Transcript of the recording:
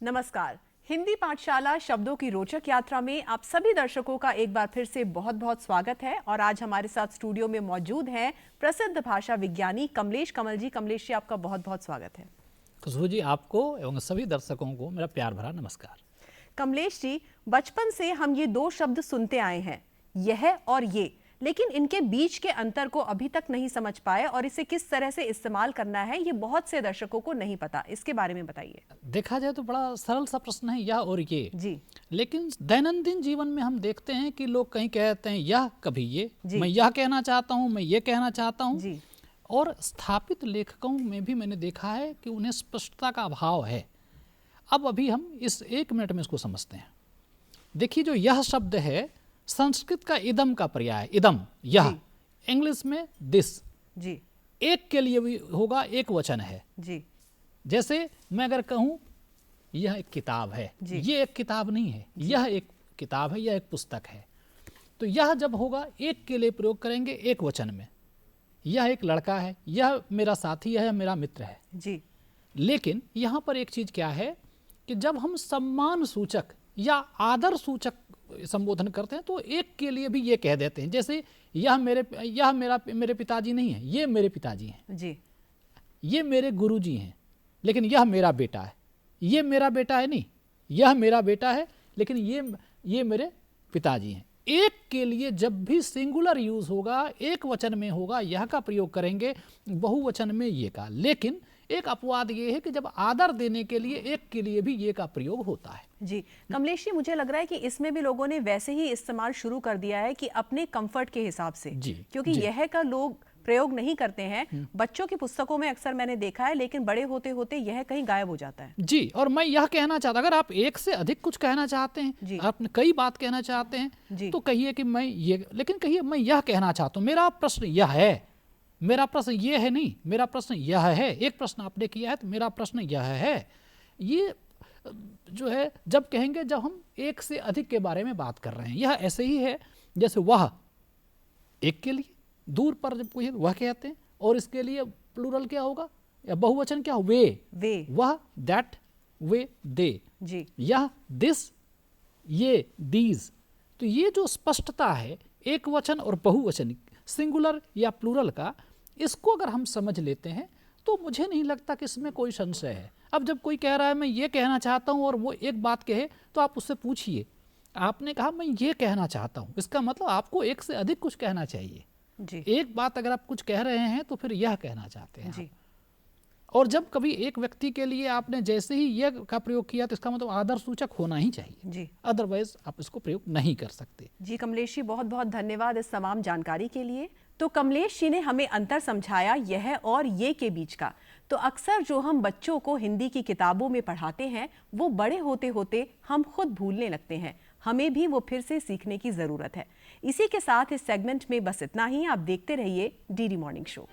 नमस्कार। हिंदी पाठशाला शब्दों की रोचक यात्रा में आप सभी दर्शकों का एक बार फिर से बहुत बहुत स्वागत है। और आज हमारे साथ स्टूडियो में मौजूद हैं प्रसिद्ध भाषा विज्ञानी कमलेश कमल जी। कमलेश जी, आपका बहुत बहुत स्वागत है। खुशबू जी, आपको एवं सभी दर्शकों को मेरा प्यार भरा नमस्कार। कमलेश जी, बचपन से हम ये दो शब्द सुनते आए हैं, यह और ये, लेकिन इनके बीच के अंतर को अभी तक नहीं समझ पाए और इसे किस तरह से इस्तेमाल करना है ये बहुत से दर्शकों को नहीं पता। इसके बारे में बताइए। देखा जाए तो बड़ा सरल सा प्रश्न है, यह और ये जी। लेकिन दैनंदिन जीवन में हम देखते हैं कि लोग कहीं कहते हैं यह, कभी ये, मैं यह कहना चाहता हूँ, मैं ये कहना चाहता हूँ जी। और स्थापित लेखकों में भी मैंने देखा है कि उन्हें स्पष्टता का अभाव है। अब अभी हम इस 1 मिनट में इसको समझते हैं। देखिए, जो यह शब्द है संस्कृत का इदम का पर्याय, इदम, यह, इंग्लिश में दिस। जी। एक के लिए भी होगा, एक वचन है। जी। जैसे मैं अगर कहूँ यह एक किताब है, ये एक किताब नहीं है, यह एक किताब है, यह एक पुस्तक है, तो यह जब होगा एक के लिए प्रयोग करेंगे एक वचन में। यह एक लड़का है, यह मेरा साथी है, यह मेरा मित्र है। जी। लेकिन यहाँ पर एक चीज क्या है कि जब हम सम्मान सूचक या आदर सूचक संबोधन करते हैं तो एक के लिए भी ये कह देते हैं। जैसे यह मेरे पिताजी नहीं है, ये मेरे पिताजी हैं। जी। ये मेरे गुरुजी हैं, लेकिन यह मेरा बेटा है। ये मेरा बेटा है नहीं, यह मेरा बेटा है, लेकिन ये मेरे पिताजी हैं। एक के लिए जब भी सिंगुलर यूज होगा, एक वचन में होगा, यह का प्रयोग करेंगे, बहुवचन में ये का। लेकिन एक अपवाद ये है कि जब आदर देने के लिए एक के लिए भी ये का प्रयोग होता है। जी कमलेश जी, मुझे लग रहा है कि इसमें भी लोगों ने वैसे ही इस्तेमाल शुरू कर दिया है कि अपने कंफर्ट के हिसाब से, क्योंकि यह का लोग प्रयोग नहीं करते हैं। बच्चों की पुस्तकों में अक्सर मैंने देखा है, लेकिन बड़े होते होते यह कहीं गायब हो जाता है। जी, और मैं यह कहना चाहता, अगर आप एक से अधिक कुछ कहना चाहते हैं, आप कई बात कहना चाहते हैं, तो कहिए कि मैं ये, लेकिन कहिए मैं यह कहना चाहता हूँ, मेरा प्रश्न यह है, मेरा प्रश्न ये है नहीं, मेरा प्रश्न यह है। एक प्रश्न आपने किया है तो मेरा प्रश्न यह है। ये जो है जब कहेंगे, जब हम एक से अधिक के बारे में बात कर रहे हैं। यह ऐसे ही है जैसे वह एक के लिए, दूर पर जब कोई वह कहते हैं, और इसके लिए प्लूरल क्या होगा या बहुवचन क्या, वे, वह, दैट, वे, दे। जी। यह, दिस, ये, दीज। तो ये जो स्पष्टता है एक वचन और बहुवचन, सिंगुलर या प्लूरल का, इसको अगर हम समझ लेते हैं तो मुझे नहीं लगता कि इसमें कोई संशय है। अब जब कोई कह रहा है मैं ये कहना चाहता हूँ और वो एक बात कहे, तो आप उससे पूछिए, आपने कहा मैं ये कहना चाहता हूँ, इसका मतलब आपको एक से अधिक कुछ कहना चाहिए। जी। एक बात अगर आप कुछ कह रहे हैं तो फिर यह कहना चाहते हैं। जी। और जब कभी एक व्यक्ति के लिए आपने जैसे ही यह का प्रयोग किया तो इसका मतलब आदर सूचक होना ही चाहिए। जी। अदरवाइज आप इसको प्रयोग नहीं कर सकते। जी कमलेश जी, बहुत बहुत धन्यवाद इस तमाम जानकारी के लिए। तो कमलेश जी ने हमें अंतर समझाया यह और ये के बीच का। तो अक्सर जो हम बच्चों को हिंदी की किताबों में पढ़ाते हैं, वो बड़े होते होते हम खुद भूलने लगते हैं। हमें भी वो फिर से सीखने की जरूरत है। इसी के साथ इस सेगमेंट में बस इतना ही। आप देखते रहिए डीडी मॉर्निंग शो।